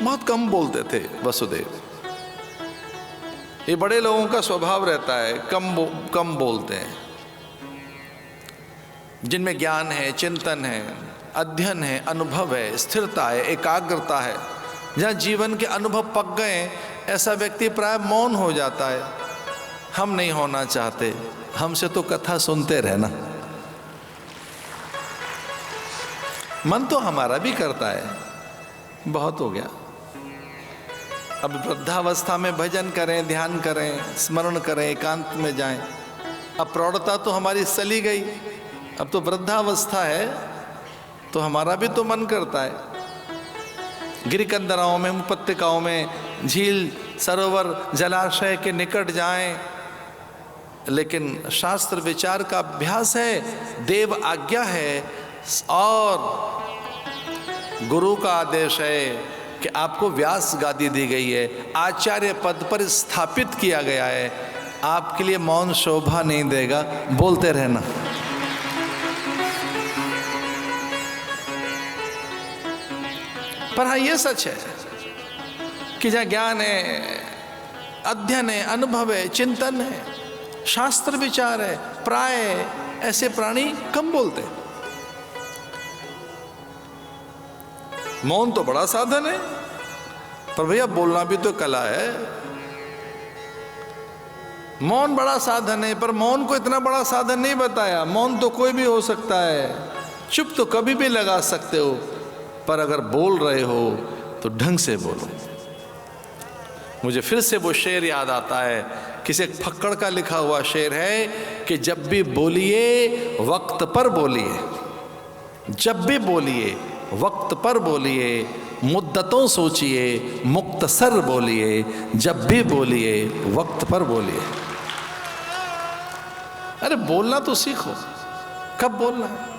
बहुत कम बोलते थे वसुदेव। ये बड़े लोगों का स्वभाव रहता है, कम बोलते हैं। जिनमें ज्ञान है, चिंतन है, अध्ययन है, अनुभव है, स्थिरता है, एकाग्रता है, जहाँ जीवन के अनुभव पक गए, ऐसा व्यक्ति प्राय मौन हो जाता है। हम नहीं होना चाहते, हमसे तो कथा सुनते रहना। मन तो हमारा भी करता है, बहुत हो गया। अब वृद्धावस्था में भजन करें, ध्यान करें, स्मरण करें, एकांत में जाएं। अब प्रौढ़ता तो हमारी चली गई, अब तो वृद्धावस्था है, तो हमारा भी तो मन करता है गिरिकंदराओं में, उपत्यकाओं में, झील, सरोवर, जलाशय के निकट जाएं। लेकिन शास्त्र विचार का अभ्यास है, देव आज्ञा है और गुरु का आदेश है कि आपको व्यास गादी दी गई है, आचार्य पद पर स्थापित किया गया है। आपके लिए मौन शोभा नहीं देगा, बोलते रहना। पर हाँ, ये सच है कि जहाँ ज्ञान है, अध्ययन है, अनुभव है, चिंतन है, शास्त्र विचार है, प्राय ऐसे प्राणी कम बोलते हैं। मौन तो बड़ा साधन है, पर भैया बोलना भी तो कला है। मौन बड़ा साधन है, पर मौन को इतना बड़ा साधन नहीं बताया। मौन तो कोई भी हो सकता है, चुप तो कभी भी लगा सकते हो, पर अगर बोल रहे हो तो ढंग से बोलो। मुझे फिर से वो शेर याद आता है, किसी एक फक्कड़ का लिखा हुआ शेर है कि जब भी बोलिए वक्त पर बोलिए, जब भी बोलिए वक्त पर बोलिए, मुद्दतों सोचिए, मुक्तसर बोलिए, जब भी बोलिए वक्त पर बोलिए। अरे बोलना तो सीखो, कब बोलना है।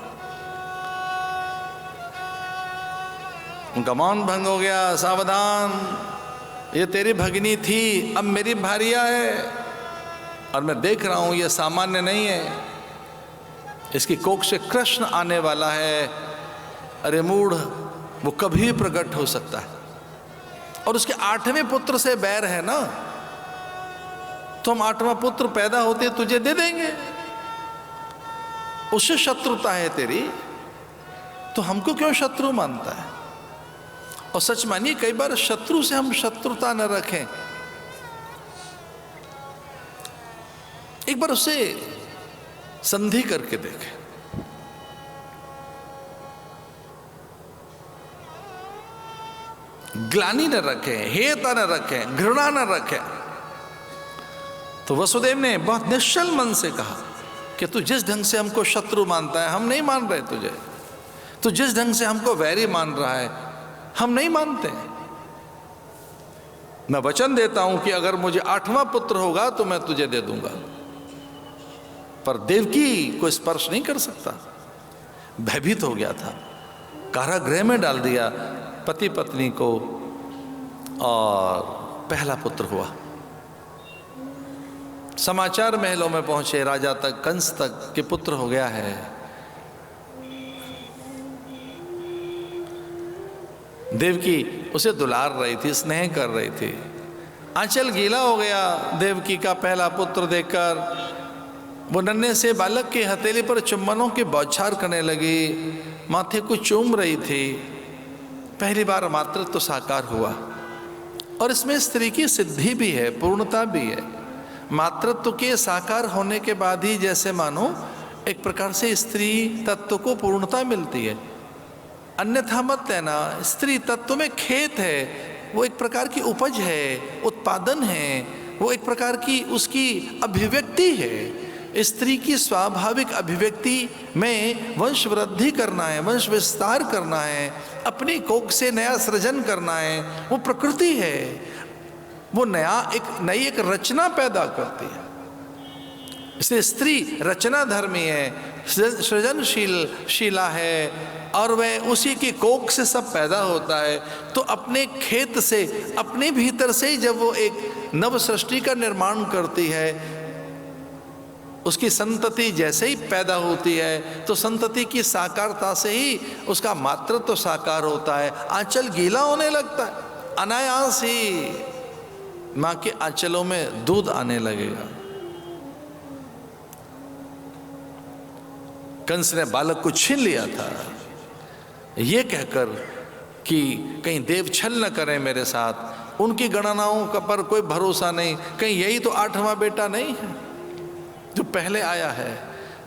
उनका मौन भंग हो गया। सावधान, ये तेरी भगिनी थी, अब मेरी भारिया है, और मैं देख रहा हूं ये सामान्य नहीं है, इसकी कोख से कृष्ण आने वाला है। अरे मूढ़, वो कभी प्रकट हो सकता है, और उसके 8वें पुत्र से बैर है ना, तो हम 8वां पुत्र पैदा होते तुझे दे देंगे। उससे शत्रुता है तेरी, तो हमको क्यों शत्रु मानता है। और सच मानिए, कई बार शत्रु से हम शत्रुता न रखें, एक बार उसे संधि करके देखें। ग्लानि न रखें, हेता न रखें, घृणा न रखें। तो वसुदेव ने बहुत निश्चल मन से कहा कि तू जिस ढंग से हमको शत्रु मानता है, हम नहीं मान रहे तुझे। तू जिस ढंग से हमको वैरी मान रहा है, हम नहीं मानते। मैं वचन देता हूं कि अगर मुझे 8वां पुत्र होगा तो मैं तुझे दे दूंगा। पर देवकी को स्पर्श नहीं कर सकता। भयभीत हो गया था, कारागृह में डाल दिया पति पत्नी को, और पहला पुत्र हुआ। समाचार महलों में पहुंचे, राजा तक, कंस तक कि पुत्र हो गया है। देवकी उसे दुलार रही थी, स्नेह कर रही थी। आंचल गीला हो गया देवकी का पहला पुत्र देखकर। वो नन्हे से बालक की हथेली पर चुम्बनों की बौछार करने लगी, माथे को चूम रही थी। पहली बार मातृत्व तो साकार हुआ, और इसमें स्त्री की सिद्धि भी है, पूर्णता भी है। मातृत्व के साकार होने के बाद ही जैसे मानो एक प्रकार से स्त्री तत्व को पूर्णता मिलती है। अन्यथा मत लेना, स्त्री तत्व में खेत है, वो एक प्रकार की उपज है, उत्पादन है, वो एक प्रकार की उसकी अभिव्यक्ति है। स्त्री की स्वाभाविक अभिव्यक्ति में वंश वृद्धि करना है, वंश विस्तार करना है, अपनी कोख से नया सृजन करना है, वो प्रकृति है। वो नई एक रचना पैदा करती है। इसलिए स्त्री रचना धर्मी है, सृजनशीला है, और वह उसी की कोख से सब पैदा होता है। तो अपने खेत से, अपने भीतर से ही जब वो एक नव सृष्टि का निर्माण करती है, उसकी संतति जैसे ही पैदा होती है, तो संतति की साकारता से ही उसका मातृत्व तो साकार होता है। आंचल गीला होने लगता है। अनायास ही माँ के आंचलों में दूध आने लगेगा। कंस ने बालक को छीन लिया था, ये कहकर कि कहीं देव छल न करें मेरे साथ, उनकी गणनाओं का पर कोई भरोसा नहीं, कहीं यही तो 8वां बेटा नहीं है जो पहले आया है।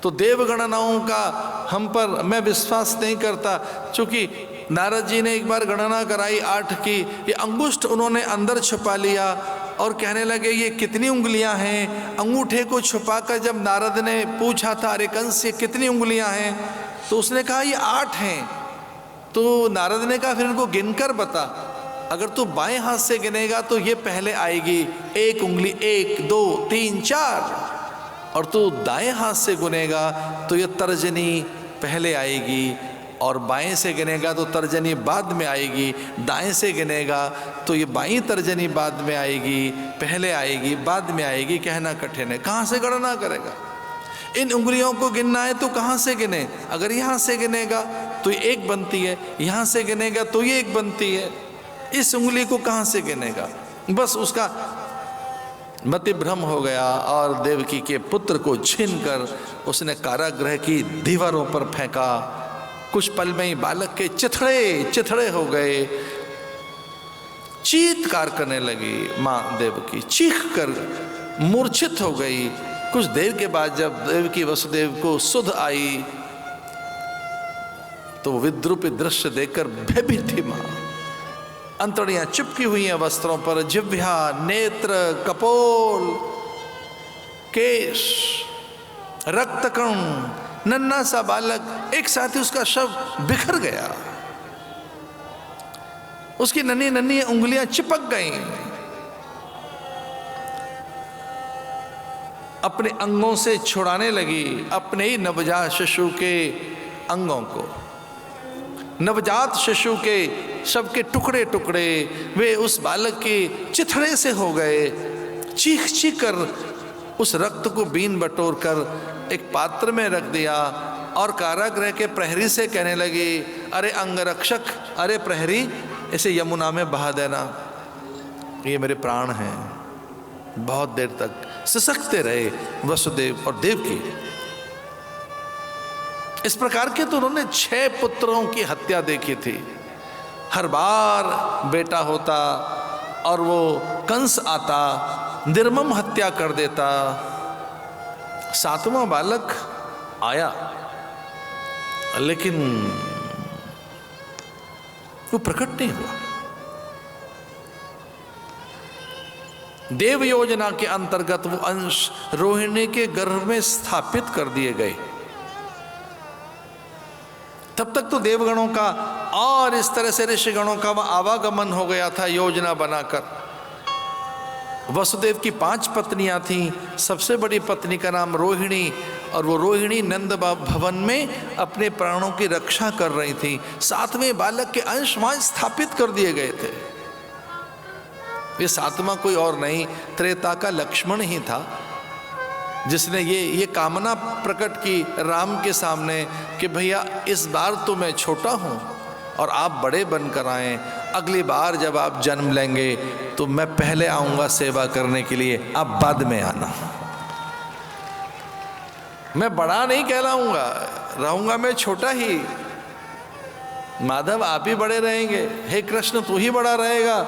तो देव गणनाओं का हम पर मैं विश्वास नहीं करता, क्योंकि नारद जी ने एक बार गणना कराई 8 की, ये अंगुष्ठ उन्होंने अंदर छुपा लिया और कहने लगे ये कितनी उंगलियां हैं। अंगूठे को छुपाकर जब नारद ने पूछा था अरे कंस ये कितनी उंगलियां हैं, तो उसने कहा ये 8 हैं। तो नारद ने कहा फिर इनको गिनकर बता, अगर तू बाएं हाथ से गिनेगा तो ये पहले आएगी, 1 उंगली 1 2 3 4, और तू दाएं हाथ से गिनेगा तो ये तर्जनी पहले आएगी, और बाएं से गिनेगा तो तर्जनी बाद में आएगी, दाएं से गिनेगा तो ये बाईं तर्जनी बाद में आएगी, पहले आएगी बाद में आएगी। कहना कठिन है, कहाँ से गणना करेगा? इन उंगलियों को गिनना है तो कहाँ से गिने? अगर यहाँ से गिनेगा तो ये 1 बनती है, यहाँ से गिनेगा तो ये 1 बनती है, इस उंगली को कहाँ से गिनेगा? बस उसका मति भ्रम हो गया और देवकी के पुत्र को छीनकर उसने कारागृह की दीवारों पर फेंका। कुछ पल में ही बालक के चिथड़े चिथड़े हो गए, चीत्कार करने लगी माँ देवकी, चीख कर मूर्छित हो गई। कुछ देर के बाद जब देवकी वसुदेव को सुध आई तो विद्रूपी दृश्य देखकर भयभीत थी माँ। अंतड़ियां चिपकी हुई हैं वस्त्रों पर, जिह्वा, नेत्र, कपोल, केश, रक्तकण, नन्हा सा बालक, एक साथ ही उसका शव बिखर गया, उसकी नन्ही नन्ही उंगलियां चिपक गईं अपने अंगों से, छुड़ाने लगी अपने ही नवजात शिशु के अंगों को। नवजात शिशु के शव के टुकड़े टुकड़े वे उस बालक के चिथड़े से हो गए। चीख चीख कर उस रक्त को बीन बटोर कर एक पात्र में रख दिया और कारागृह के प्रहरी से कहने लगी, अरे अंगरक्षक, अरे प्रहरी, इसे यमुना में बहा देना, ये मेरे प्राण हैं। बहुत देर तक सिसकते रहे वसुदेव और देवकी। इस प्रकार के तो उन्होंने 6 पुत्रों की हत्या देखी थी। हर बार बेटा होता और वो कंस आता, निर्मम हत्या कर देता। 7वां बालक आया लेकिन वो प्रकट नहीं हुआ। देव योजना के अंतर्गत वो अंश रोहिणी के गर्भ में स्थापित कर दिए गए। तब तक तो देवगणों का और इस तरह से ऋषिगणों का वह आवागमन हो गया था योजना बनाकर। वसुदेव की 5 पत्नियां थीं, सबसे बड़ी पत्नी का नाम रोहिणी, और वो रोहिणी नंद भवन में अपने प्राणों की रक्षा कर रही थी। 7वें बालक के अंश वहां स्थापित कर दिए गए थे। ये 7वां कोई और नहीं, त्रेता का लक्ष्मण ही था, जिसने ये कामना प्रकट की राम के सामने कि भैया इस बार तो मैं छोटा हूँ और आप बड़े बनकर आए, अगली बार जब आप जन्म लेंगे तो मैं पहले आऊँगा सेवा करने के लिए, आप बाद में आना। मैं बड़ा नहीं कहलाऊँगा, रहूँगा मैं छोटा ही। माधव आप ही बड़े रहेंगे, हे कृष्ण तू ही बड़ा रहेगा,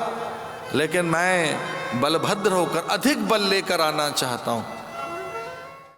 लेकिन मैं बलभद्र होकर अधिक बल लेकर आना चाहता हूँ।